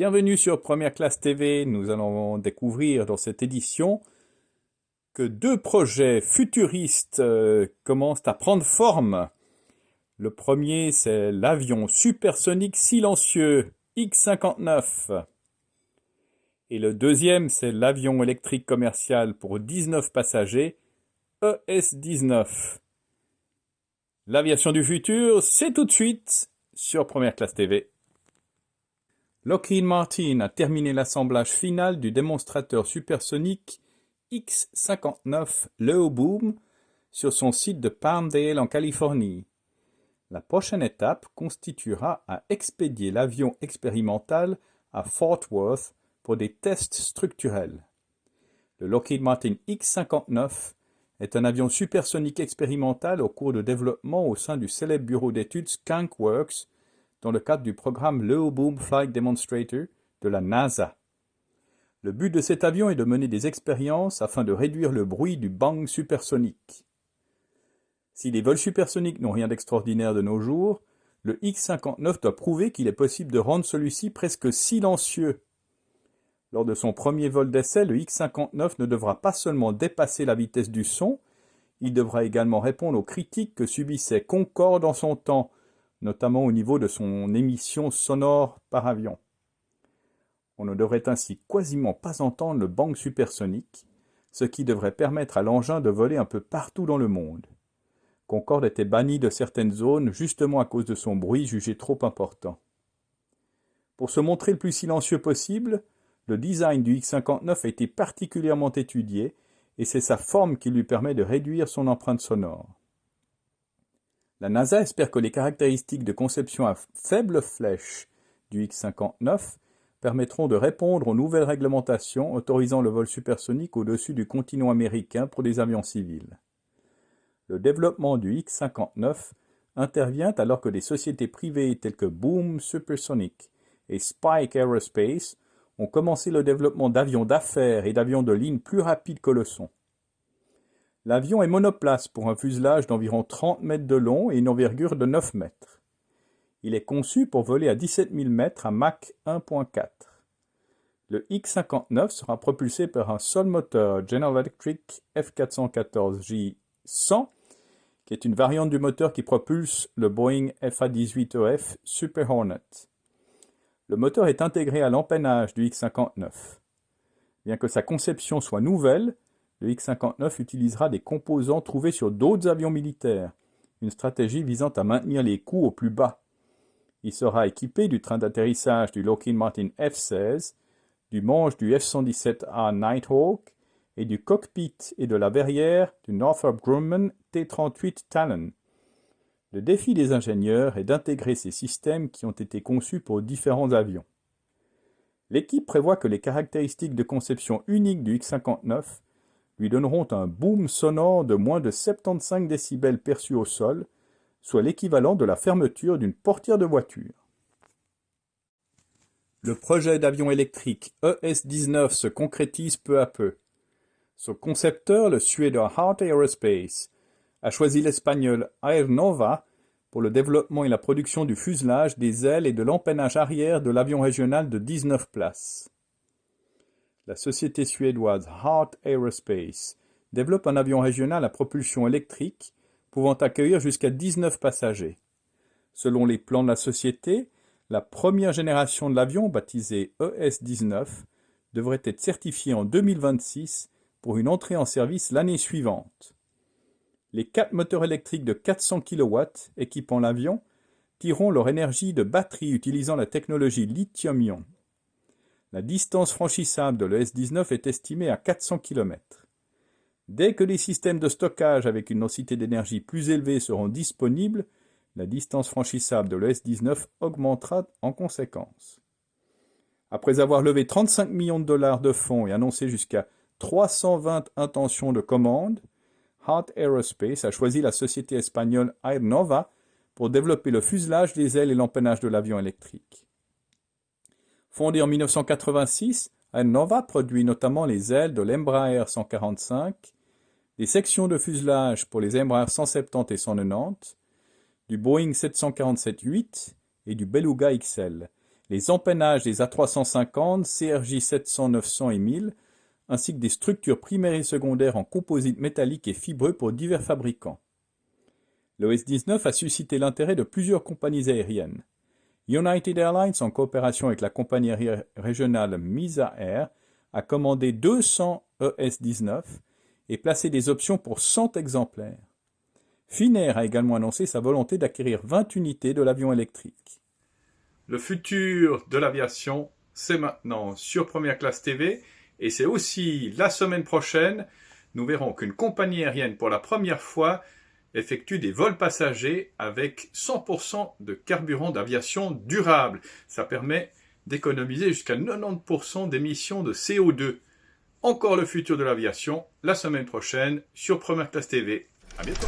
Bienvenue sur Première Classe TV. Nous allons découvrir dans cette édition que deux projets futuristes commencent à prendre forme. Le premier, c'est l'avion supersonique silencieux X-59. Et le deuxième, c'est l'avion électrique commercial pour 19 passagers ES-19. L'aviation du futur, c'est tout de suite sur Première Classe TV. Lockheed Martin a terminé l'assemblage final du démonstrateur supersonique X-59 Leoboom sur son site de Palmdale en Californie. La prochaine étape constituera à expédier l'avion expérimental à Fort Worth pour des tests structurels. Le Lockheed Martin X-59 est un avion supersonique expérimental au cours de développement au sein du célèbre bureau d'études Skunk Works dans le cadre du programme Leoboom Flight Demonstrator de la NASA. Le but de cet avion est de mener des expériences afin de réduire le bruit du bang supersonique. Si les vols supersoniques n'ont rien d'extraordinaire de nos jours, le X-59 doit prouver qu'il est possible de rendre celui-ci presque silencieux. Lors de son premier vol d'essai, le X-59 ne devra pas seulement dépasser la vitesse du son, il devra également répondre aux critiques que subissait Concorde en son temps, notamment au niveau de son émission sonore par avion. On ne devrait ainsi quasiment pas entendre le bang supersonique, ce qui devrait permettre à l'engin de voler un peu partout dans le monde. Concorde était banni de certaines zones justement à cause de son bruit jugé trop important. Pour se montrer le plus silencieux possible, le design du X-59 a été particulièrement étudié et c'est sa forme qui lui permet de réduire son empreinte sonore. La NASA espère que les caractéristiques de conception à faible flèche du X-59 permettront de répondre aux nouvelles réglementations autorisant le vol supersonique au-dessus du continent américain pour des avions civils. Le développement du X-59 intervient alors que des sociétés privées telles que Boom Supersonic et Spike Aerospace ont commencé le développement d'avions d'affaires et d'avions de ligne plus rapides que le son. L'avion est monoplace pour un fuselage d'environ 30 mètres de long et une envergure de 9 mètres. Il est conçu pour voler à 17 000 mètres à Mach 1.4. Le X-59 sera propulsé par un seul moteur General Electric F414J100, qui est une variante du moteur qui propulse le Boeing FA-18EF Super Hornet. Le moteur est intégré à l'empennage du X-59. Bien que sa conception soit nouvelle, le X-59 utilisera des composants trouvés sur d'autres avions militaires, une stratégie visant à maintenir les coûts au plus bas. Il sera équipé du train d'atterrissage du Lockheed Martin F-16, du manche du F-117A Nighthawk et du cockpit et de la verrière du Northrop Grumman T-38 Talon. Le défi des ingénieurs est d'intégrer ces systèmes qui ont été conçus pour différents avions. L'équipe prévoit que les caractéristiques de conception unique du X-59 lui donneront un boom sonore de moins de 75 décibels perçus au sol, soit l'équivalent de la fermeture d'une portière de voiture. Le projet d'avion électrique ES-19 se concrétise peu à peu. Son concepteur, le suédois Heart Aerospace, a choisi l'espagnol Aernova pour le développement et la production du fuselage, des ailes et de l'empennage arrière de l'avion régional de 19 places. La société suédoise Heart Aerospace développe un avion régional à propulsion électrique pouvant accueillir jusqu'à 19 passagers. Selon les plans de la société, la première génération de l'avion, baptisée ES-19, devrait être certifiée en 2026 pour une entrée en service l'année suivante. Les 4 moteurs électriques de 400 kW équipant l'avion tireront leur énergie de batteries utilisant la technologie lithium-ion. La distance franchissable de l'ES-19 est estimée à 400 km. Dès que les systèmes de stockage avec une densité d'énergie plus élevée seront disponibles, la distance franchissable de l'ES-19 augmentera en conséquence. Après avoir levé 35 millions de dollars de fonds et annoncé jusqu'à 320 intentions de commande, Heart Aerospace a choisi la société espagnole Aernova pour développer le fuselage des ailes et l'empennage de l'avion électrique. Fondée en 1986, Aernova produit notamment les ailes de l'Embraer 145, des sections de fuselage pour les Embraer 170 et 190, du Boeing 747-8 et du Beluga XL. les empennages des A350, CRJ 700, 900 et 1000, ainsi que des structures primaires et secondaires en composite métallique et fibreux pour divers fabricants. L'OS 19 a suscité l'intérêt de plusieurs compagnies aériennes. United Airlines, en coopération avec la compagnie régionale Misa Air, a commandé 200 ES 19 et placé des options pour 100 exemplaires. Finnair a également annoncé sa volonté d'acquérir 20 unités de l'avion électrique. Le futur de l'aviation, c'est maintenant sur Première Classe TV et c'est aussi la semaine prochaine. Nous verrons qu'une compagnie aérienne, pour la première fois, effectue des vols passagers avec 100% de carburant d'aviation durable. Ça permet d'économiser jusqu'à 90% d'émissions de CO2. Encore le futur de l'aviation, la semaine prochaine sur Première Classe TV. À bientôt.